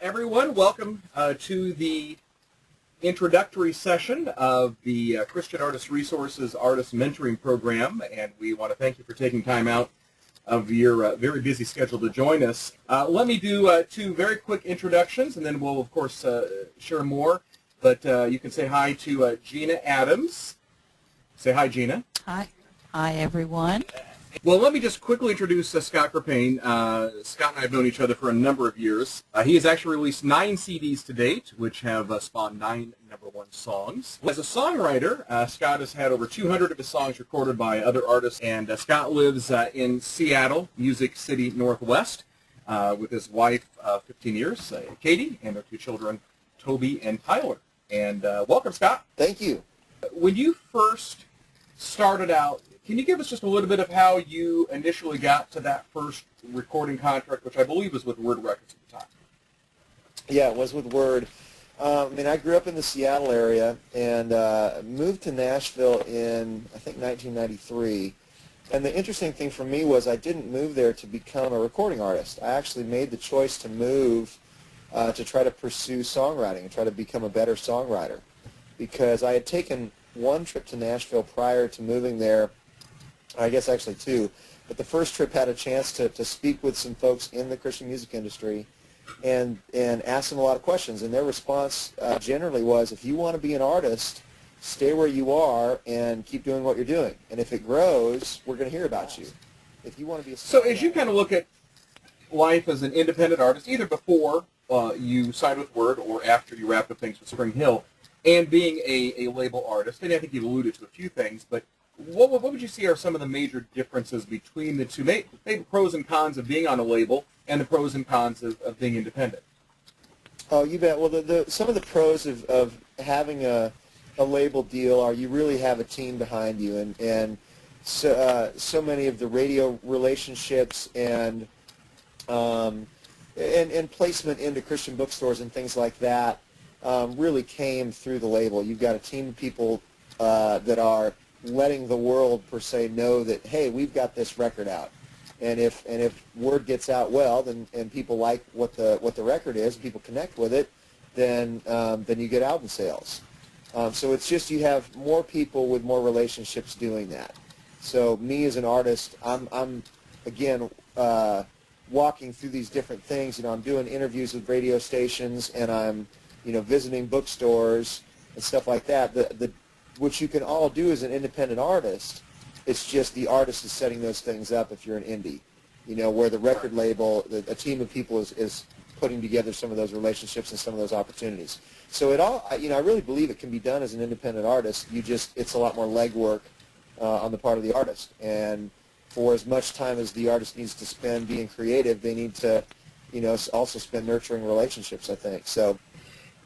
everyone. Welcome to the introductory session of the Christian Artist Resources Artist Mentoring Program, and we want to thank you for taking time out of your very busy schedule to join us. Let me do two very quick introductions, and then we'll, of course, share more. But you can say hi to Gina Adams. Say hi, Gina. Hi. Hi, everyone. Well, let me just quickly introduce Scott Krippayne. Scott and I have known each other for a number of years. He has actually released 9 CDs to date, which have spawned 9 #1 songs. As a songwriter, Scott has had over 200 of his songs recorded by other artists, and Scott lives in Seattle, Music City Northwest, with his wife 15 years, Katie, and their 2 children, Toby and Tyler. And welcome, Scott. Thank you. When you first started out, can you give us just a little bit of how you initially got to that first recording contract, which I believe was with Word Records at the time? Yeah, it was with Word. I grew up in the Seattle area and moved to Nashville in, I think, 1993. And the interesting thing for me was I didn't move there to become a recording artist. I actually made the choice to move to try to pursue songwriting and try to become a better songwriter, because I had taken one trip to Nashville prior to moving there. I guess actually 2, but the first trip had a chance to speak with some folks in the Christian music industry and ask them a lot of questions, and their response generally was, if you want to be an artist, stay where you are and keep doing what you're doing, and if it grows, we're going to hear about you. If you want to be a So as you kind of look at life as an independent artist, either before you signed with Word or after you wrapped up things with Spring Hill, and being a label artist, and I think you've alluded to a few things, but what would you see are some of the major differences between the two, maybe pros and cons of being on a label and the pros and cons of being independent? Oh, you bet. Well, some of the pros of having a label deal are you really have a team behind you, and so many of the radio relationships and placement into Christian bookstores and things like that really came through the label. You've got a team of people that are letting the world per se know that, hey, we've got this record out, and if word gets out well, then and people like what the record is, and people connect with it, then you get album sales. So it's just you have more people with more relationships doing that. So me as an artist, I'm again walking through these different things. I'm doing interviews with radio stations, and I'm visiting bookstores and stuff like that. Which you can all do as an independent artist. It's just the artist is setting those things up if you're an indie, where the record label, a team of people is putting together some of those relationships and some of those opportunities. So it all, I really believe it can be done as an independent artist. It's a lot more legwork on the part of the artist. And for as much time as the artist needs to spend being creative, they need to, also spend nurturing relationships, I think. So.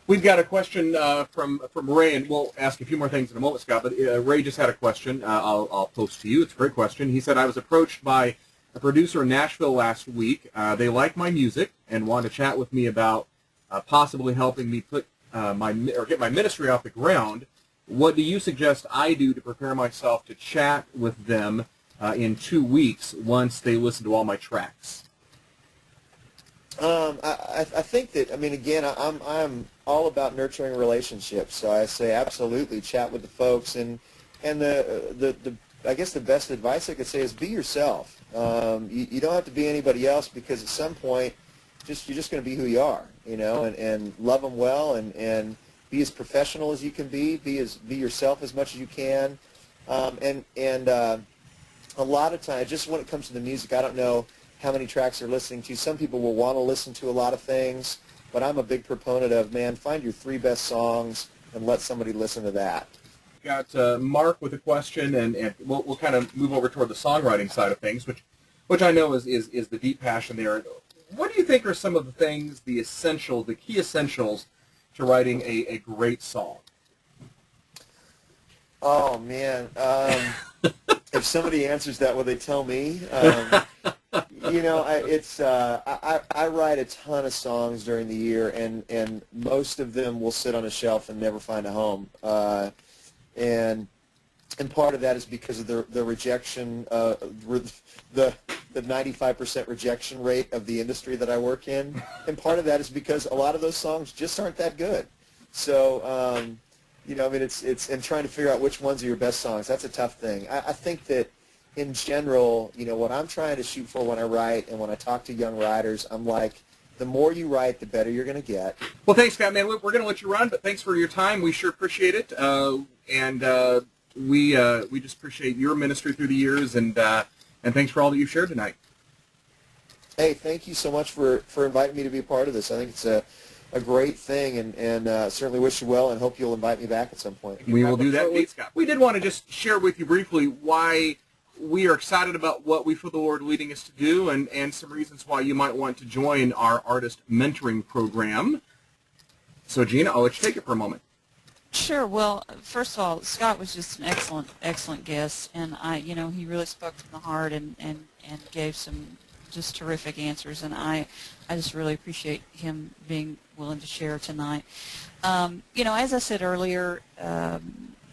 We've got a question from Ray, and we'll ask a few more things in a moment, Scott, but Ray just had a question I'll post to you. It's a great question. He said, I was approached by a producer in Nashville last week. They like my music and want to chat with me about possibly helping me get my ministry off the ground. What do you suggest I do to prepare myself to chat with them in 2 weeks once they listen to all my tracks? I think that, again, I'm all about nurturing relationships. So I say absolutely chat with the folks, and I guess the best advice I could say is be yourself. You don't have to be anybody else, because at some point, you're just going to be who you are, and love them well, and be as professional as you can be yourself as much as you can, and a lot of times, just when it comes to the music, I don't know how many tracks they're listening to. Some people will want to listen to a lot of things, but I'm a big proponent of, find your 3 best songs and let somebody listen to that. Got Mark with a question, and we'll kind of move over toward the songwriting side of things, which I know is the deep passion there. What do you think are some of the things, the key essentials to writing a great song? Oh, man. If somebody answers that, will they tell me? I write a ton of songs during the year, and most of them will sit on a shelf and never find a home. And part of that is because of the rejection, the the 95% rejection rate of the industry that I work in, and part of that is because a lot of those songs just aren't that good. So, you know, I mean, it's and trying to figure out which ones are your best songs. That's a tough thing. I think that in general, you know, what I'm trying to shoot for when I write and when I talk to young writers, I'm like, the more you write, the better you're going to get. Well, thanks, Scott, man. We're going to let you run, but thanks for your time. We sure appreciate it, we just appreciate your ministry through the years, and thanks for all that you've shared tonight. Hey, thank you so much for inviting me to be a part of this. I think it's a great thing, and certainly wish you well, and hope you'll invite me back at some point. We will do that, indeed, Scott. We did want to just share with you briefly why we are excited about what we feel the Lord leading us to do, and some reasons why you might want to join our artist mentoring program. So, Gina, I'll let you take it for a moment. Sure. Well, first of all, Scott was just an excellent guest, and he really spoke from the heart and gave some just terrific answers, and I just really appreciate him being willing to share tonight. As I said earlier,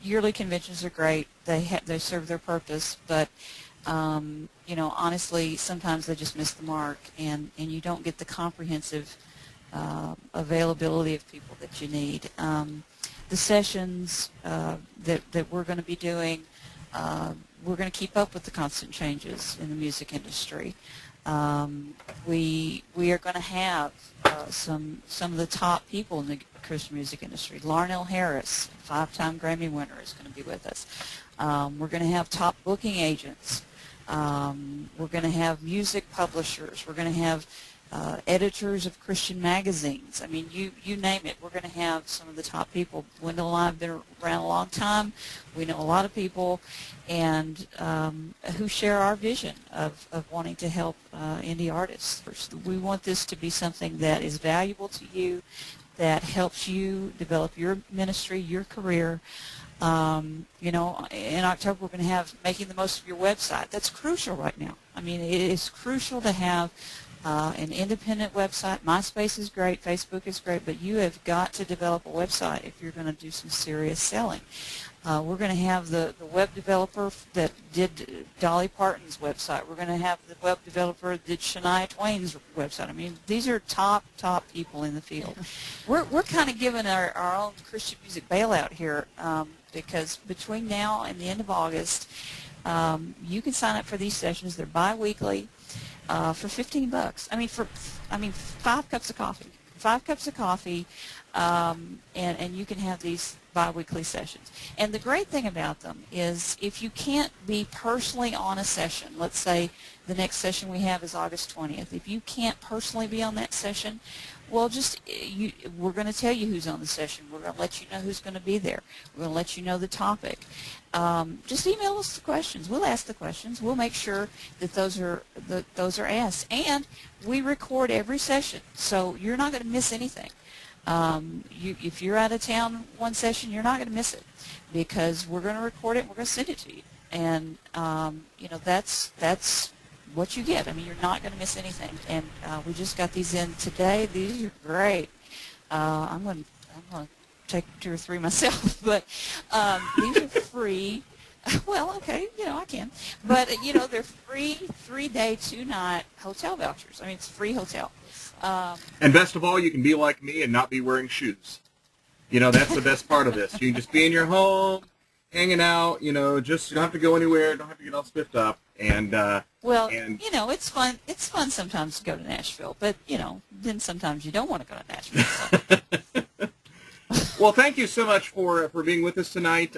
yearly conventions are great. They serve their purpose, but honestly, sometimes they just miss the mark, and you don't get the comprehensive availability of people that you need. The sessions that we're going to be doing, we're going to keep up with the constant changes in the music industry. We are going to have some of the top people in the Christian music industry. Larnell Harris, 5-time Grammy winner, is going to be with us. We're going to have top booking agents. We're going to have music publishers. We're going to have editors of Christian magazines. I mean, you name it. We're going to have some of the top people. Wendell and I have been around a long time. We know a lot of people and who share our vision of wanting to help indie artists. We want this to be something that is valuable to you, that helps you develop your ministry, your career. In October we're going to have making the most of your website. That's crucial right now. I mean, it is crucial to have an independent website. MySpace is great, Facebook is great, but you have got to develop a website if you're going to do some serious selling. We're going to have the web developer that did Dolly Parton's website. We're going to have the web developer that did Shania Twain's website. I mean, these are top people in the field. We're kind of giving our own Christian music bailout here because between now and the end of August, you can sign up for these sessions. They're bi-weekly. For $15. I mean 5 cups of coffee. 5 cups of coffee, and you can have these bi-weekly sessions. And the great thing about them is if you can't be personally on a session, let's say the next session we have is August 20th. If you can't personally be on that session, well, we're going to tell you who's on the session. We're going to let you know who's going to be there. We're going to let you know the topic. Just email us the questions. We'll ask the questions. We'll make sure that those are asked. And we record every session, so you're not going to miss anything. If you're out of town one session, you're not going to miss it because we're going to record it and we're going to send it to you. And that's what you get. I mean, you're not going to miss anything. And we just got these in today. These are great. I'm going to take 2 or 3 myself, but these are free. Well, okay, I can. But, they're free 3-day, 2-night hotel vouchers. I mean, it's free hotel. And best of all, you can be like me and not be wearing shoes. That's the best part of this. You can just be in your home, hanging out, just you don't have to go anywhere, don't have to get all spiffed up. And it's fun. It's fun sometimes to go to Nashville, but, then sometimes you don't want to go to Nashville. So. Well, thank you so much for being with us tonight.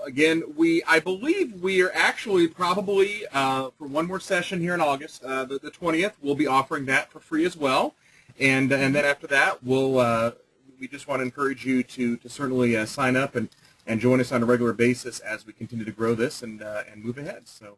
Again, I believe we are actually probably for one more session here in August, the 20th. We'll be offering that for free as well, and then after that, we just want to encourage you to certainly sign up and join us on a regular basis as we continue to grow this and move ahead. So.